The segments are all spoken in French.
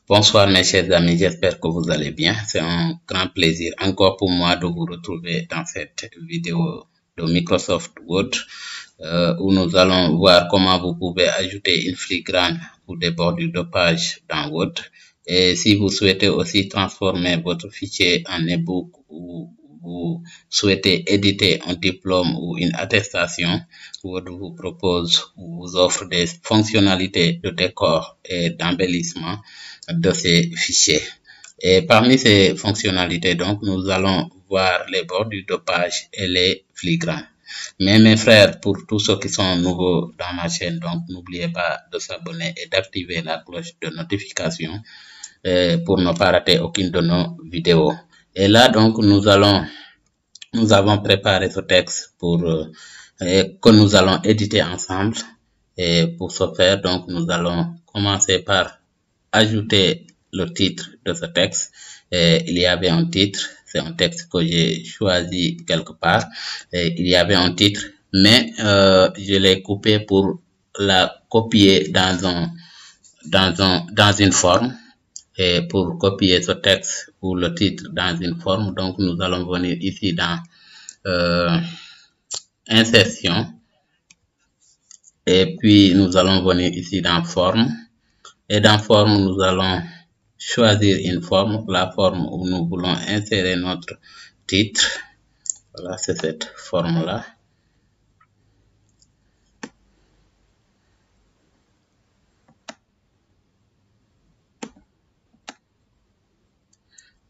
Bonsoir mes chers amis, j'espère que vous allez bien. C'est un grand plaisir encore pour moi de vous retrouver dans cette vidéo de Microsoft Word où nous allons voir comment vous pouvez ajouter une filigrane ou des bordures de page dans Word. Et si vous souhaitez aussi transformer votre fichier en ebook ou vous souhaitez éditer un diplôme ou une attestation, Word vous propose ou vous offre des fonctionnalités de décor et d'embellissement de ces fichiers. Et parmi ces fonctionnalités, donc, nous allons voir les bordures de page et les filigranes. Mais mes frères, pour tous ceux qui sont nouveaux dans ma chaîne, donc, n'oubliez pas de s'abonner et d'activer la cloche de notification pour ne pas rater aucune de nos vidéos. Et là, donc, nous avons préparé ce texte pour que nous allons éditer ensemble. Et pour ce faire, donc, nous allons commencer par ajouter le titre de ce texte. Et il y avait un titre, c'est un texte que j'ai choisi quelque part. Et il y avait un titre, mais je l'ai coupé pour la copier dans une forme. Et pour copier ce texte ou le titre dans une forme, donc nous allons venir ici dans insertion. Et puis nous allons venir ici dans forme. Et dans forme, nous allons choisir une forme, la forme où nous voulons insérer notre titre. Voilà, c'est cette forme-là.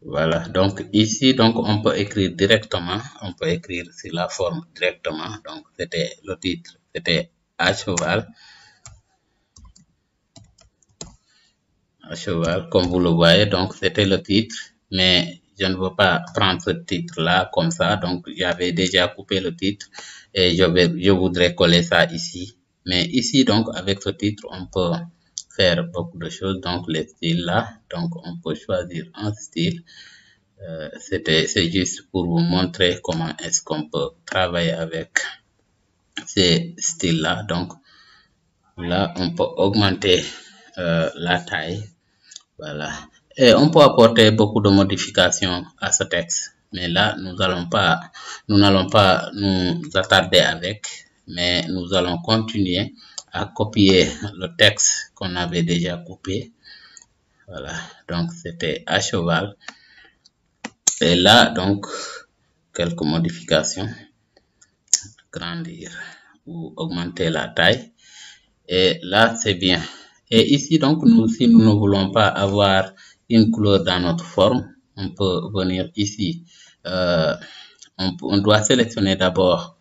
Voilà, donc ici, donc on peut écrire directement, on peut écrire sur la forme directement. Donc c'était le titre, c'était à cheval, comme vous le voyez. Donc c'était le titre, mais je ne veux pas prendre ce titre-là comme ça. Donc j'avais déjà coupé le titre et je voudrais coller ça ici. Mais ici, donc avec ce titre, on peut faire beaucoup de choses. Donc les styles là, donc on peut choisir un style. C'est juste pour vous montrer comment est-ce qu'on peut travailler avec ces styles-là. Donc là, on peut augmenter la taille. Voilà. Et on peut apporter beaucoup de modifications à ce texte. Mais là, nous n'allons pas nous attarder avec, mais nous allons continuer à copier le texte qu'on avait déjà coupé. Voilà. Donc, c'était à cheval. Et là, donc, quelques modifications. Grandir ou augmenter la taille. Et là, c'est bien. Et ici, donc, si nous ne voulons pas avoir une couleur dans notre forme, on peut venir ici. On doit sélectionner d'abord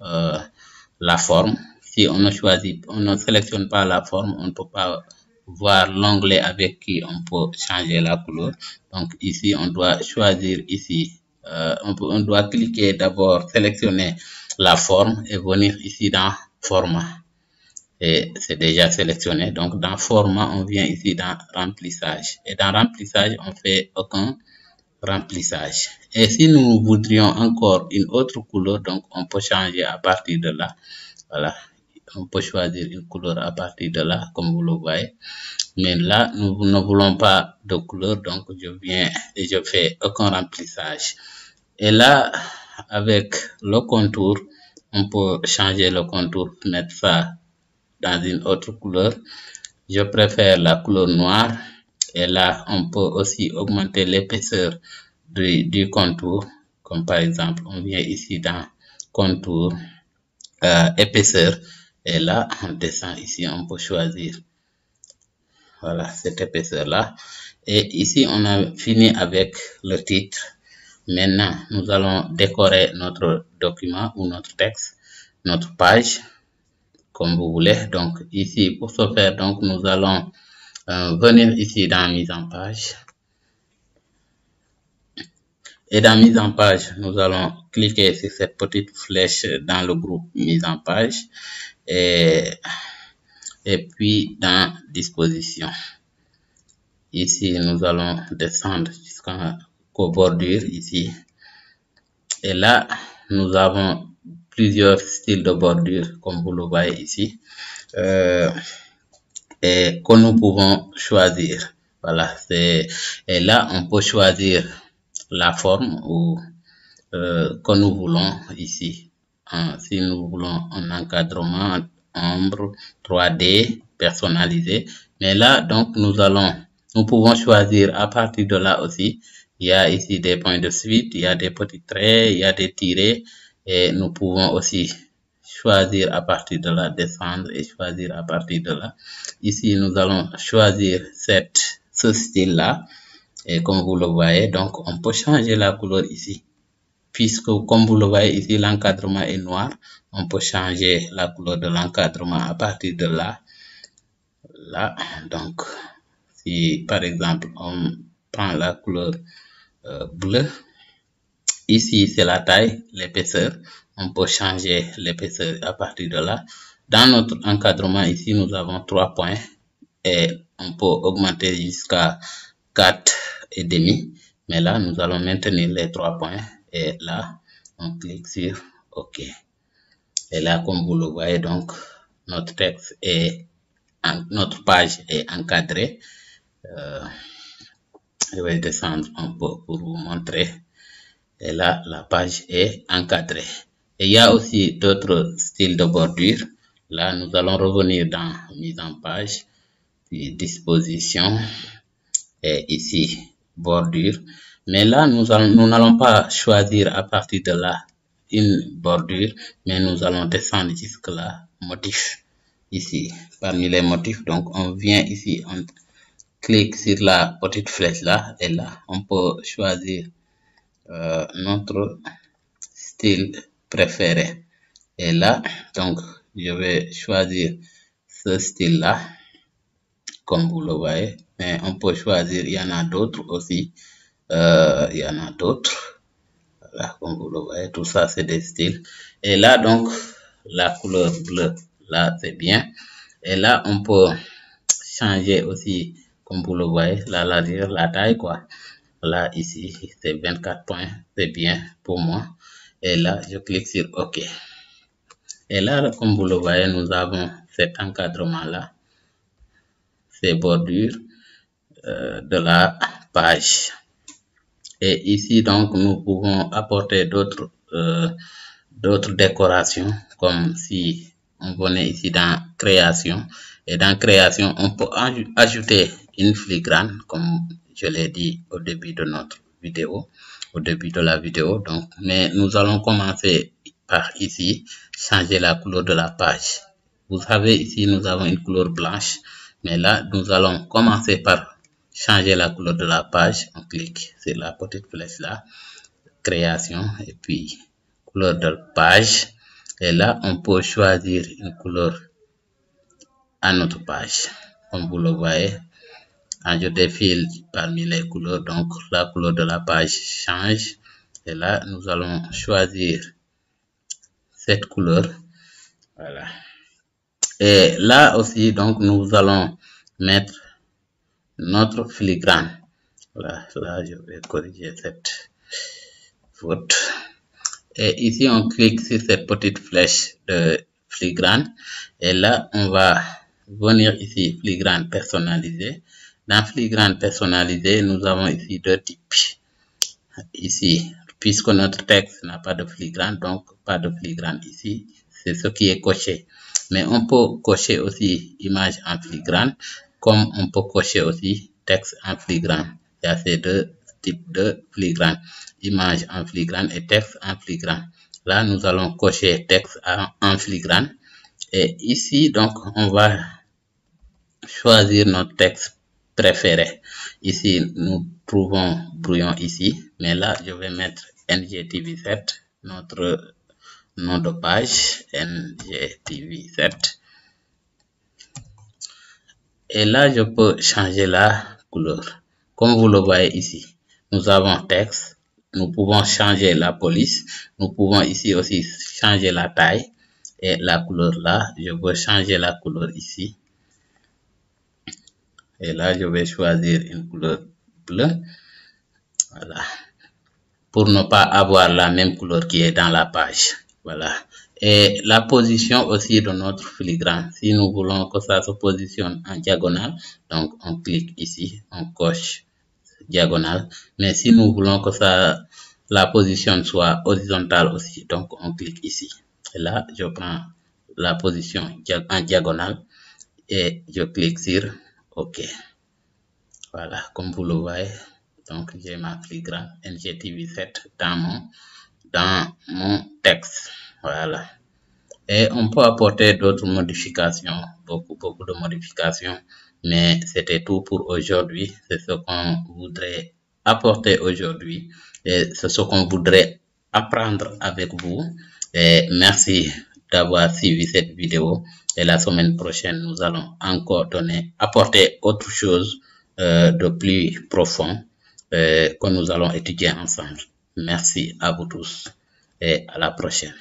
la forme. Si on ne sélectionne pas la forme, on ne peut pas voir l'onglet avec qui on peut changer la couleur. Donc ici, on doit choisir ici. On doit cliquer d'abord, sélectionner la forme et venir ici dans format. Et c'est déjà sélectionné. Donc, dans format, on vient ici dans remplissage. Et dans remplissage, on fait aucun remplissage. Et si nous voudrions encore une autre couleur, donc on peut changer à partir de là. Voilà. On peut choisir une couleur à partir de là, comme vous le voyez. Mais là, nous ne voulons pas de couleur, donc je viens et je fais aucun remplissage. Et là, avec le contour, on peut changer le contour, mettre ça dans une autre couleur. Je préfère la couleur noire. Et là, on peut aussi augmenter l'épaisseur du contour. Comme par exemple, on vient ici dans contour, épaisseur. Et là, on descend ici, on peut choisir. Voilà, cette épaisseur-là. Et ici, on a fini avec le titre. Maintenant, nous allons décorer notre document ou notre texte, notre page, comme vous voulez. Donc ici, pour ce faire, donc nous allons venir ici dans mise en page. Et dans mise en page, nous allons cliquer sur cette petite flèche dans le groupe mise en page et puis dans disposition. Ici, nous allons descendre jusqu'aux bordures ici. Et là, nous avons plusieurs styles de bordure, comme vous le voyez ici, et que nous pouvons choisir. Voilà, et là, on peut choisir la forme que nous voulons ici. Si nous voulons un encadrement ombre 3D personnalisé. Mais là, donc, nous pouvons choisir à partir de là aussi. Il y a ici des points de suite, il y a des petits traits, il y a des tirets. Et nous pouvons aussi choisir à partir de là, descendre et choisir à partir de là. Ici, nous allons choisir ce style-là. Et comme vous le voyez, donc, on peut changer la couleur ici. Puisque, comme vous le voyez ici, l'encadrement est noir, on peut changer la couleur de l'encadrement à partir de là. Là, donc, si par exemple, on prend la couleur bleue, ici, c'est la taille, l'épaisseur. On peut changer l'épaisseur à partir de là. Dans notre encadrement, ici, nous avons 3 points et on peut augmenter jusqu'à 4,5. Mais là, nous allons maintenir les 3 points et là, on clique sur OK. Et là, comme vous le voyez, donc, notre texte notre page est encadrée. Je vais descendre un peu pour vous montrer. Et là, la page est encadrée. Et il y a aussi d'autres styles de bordure. Là, nous allons revenir dans mise en page, puis disposition, et ici, bordure. Mais là, nous n'allons pas choisir à partir de là une bordure, mais nous allons descendre jusque là, motif, ici, parmi les motifs. Donc, on vient ici, on clique sur la petite flèche là, et là, on peut choisir notre style préféré. Et là, donc, je vais choisir ce style-là, comme vous le voyez. Mais on peut choisir, il y en a d'autres aussi. Il y en a d'autres. Voilà, comme vous le voyez, tout ça, c'est des styles. Et là, donc, la couleur bleue, là, c'est bien. Et là, on peut changer aussi, comme vous le voyez, la largeur, la taille, quoi. Là, ici, c'est 24 points, c'est bien pour moi. Et là, je clique sur OK. Et là, comme vous le voyez, nous avons cet encadrement-là, ces bordures de la page. Et ici, donc, nous pouvons apporter d'autres décorations, comme si on venait ici dans création. Et dans création, on peut ajouter une filigrane, comme je l'ai dit au début de notre vidéo, au début de la vidéo. Donc, mais nous allons commencer par ici, changer la couleur de la page. Vous savez, ici, nous avons une couleur blanche. Mais là, nous allons commencer par changer la couleur de la page. On clique sur la petite flèche là, création, et puis couleur de page. Et là, on peut choisir une couleur à notre page. Comme vous le voyez, quand je défile parmi les couleurs, donc la couleur de la page change. Et là, nous allons choisir cette couleur. Voilà. Et là aussi, donc, nous allons mettre notre filigrane. Voilà, là, je vais corriger cette faute. Et ici, on clique sur cette petite flèche de filigrane. Et là, on va venir ici, filigrane personnalisée. Dans filigrane personnalisée, nous avons ici deux types. Ici, puisque notre texte n'a pas de filigrane, donc pas de filigrane ici, c'est ce qui est coché. Mais on peut cocher aussi image en filigrane, comme on peut cocher aussi texte en filigrane. Il y a ces deux types de filigrane, image en filigrane et texte en filigrane. Là, nous allons cocher texte en filigrane. Et ici, donc, on va choisir notre texte préféré. Ici, nous trouvons brouillon ici, mais là, je vais mettre NGTV7, notre nom de page, NGTV7. Et là, je peux changer la couleur. Comme vous le voyez ici, nous avons texte, nous pouvons changer la police, nous pouvons ici aussi changer la taille et la couleur là, je veux changer la couleur ici. Et là, je vais choisir une couleur bleue. Voilà. Pour ne pas avoir la même couleur qui est dans la page. Voilà. Et la position aussi de notre filigrane. Si nous voulons que ça se positionne en diagonale, donc on clique ici, on coche diagonale. Mais si nous voulons que la position soit horizontale aussi, donc on clique ici. Et là, je prends la position en diagonale et je clique sur OK. Voilà, comme vous le voyez, donc j'ai ma filigrane NGTV7 dans mon texte. Voilà. Et on peut apporter d'autres modifications, beaucoup de modifications, mais c'était tout pour aujourd'hui. C'est ce qu'on voudrait apporter aujourd'hui et c'est ce qu'on voudrait apprendre avec vous. Et merci d'avoir suivi cette vidéo. Et la semaine prochaine, nous allons encore apporter autre chose de plus profond que nous allons étudier ensemble. Merci à vous tous et à la prochaine.